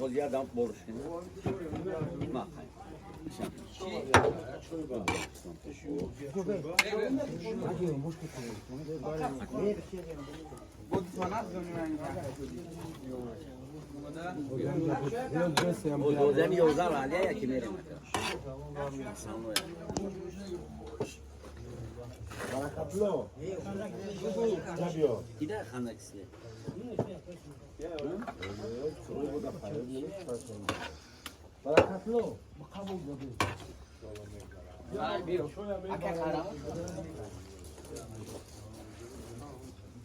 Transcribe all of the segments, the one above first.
Hoz yadam boruş. Ma. O zemi yozar aliye ya kimleri Barakatlı. Gider kanaksi. Barakatlı. Kabul ediyor.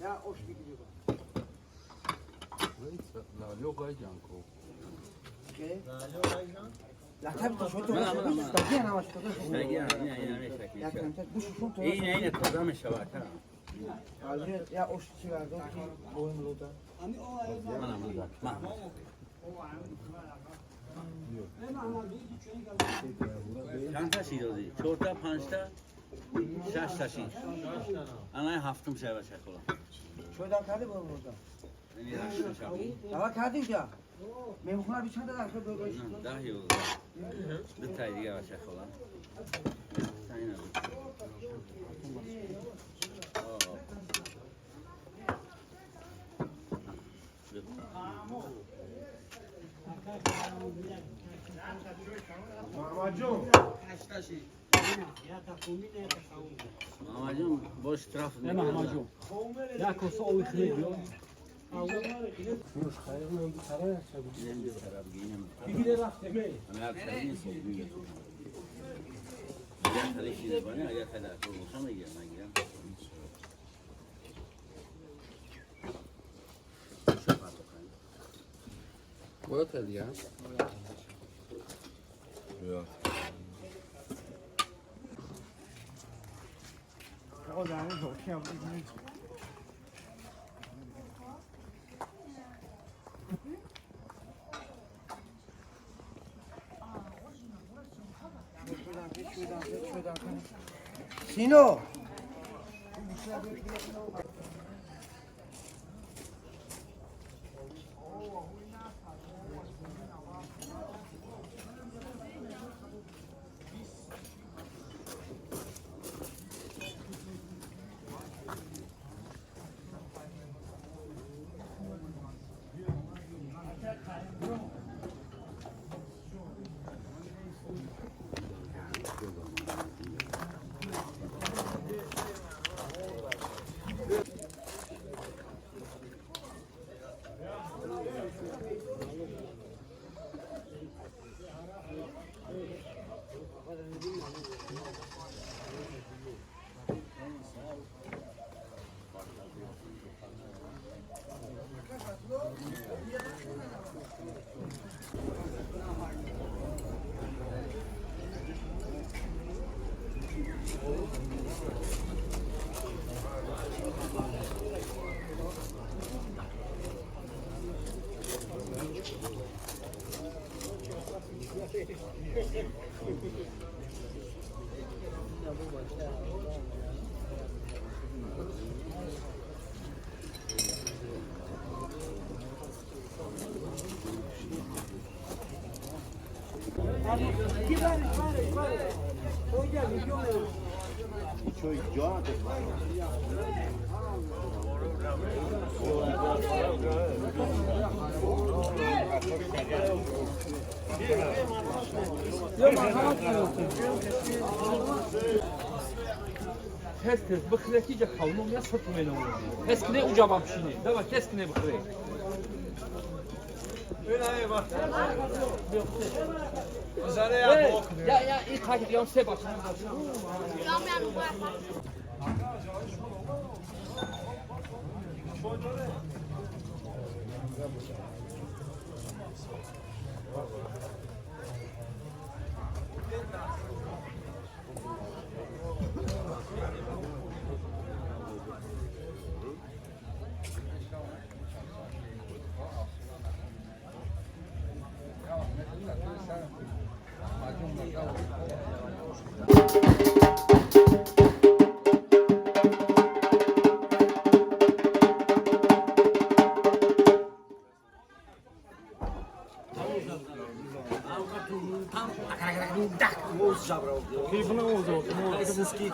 Ya hoş bir gidiyor. La tabii ki şöyle olmuş. Tabii ana başka da. İyi programı şavat ha. Ya hoş çıkardı ki boyunlu da. Mana. Çanta şirozi. Çorta pançta şaş taşı. Anay haftum seva şakola. Şöyle kadı bu burada. Hava kadı ya. Memnunlar bir çanta da böyle. Daha iyi olur. Detaylı yavaş şakola. Sayın Mamacım boş taraf ne mamacım? Ya kosa o işini diyor. Bir güne bak demeyi. Ama abi sen niye sokuyorsun? Ya karışıyor bana ya kadar olursa da yerine giren. Вот это я. O zaman zor şey yapıyor. Sino. Tez bıkıretice kavunum ya satmayın onu. Eskine ucabam şimdi. Dava keskine bıkırayım. Öyle bak. Ya iyi takip ediyorum size bak. dak, moz jabra. Ki buna o zaman. Esas ki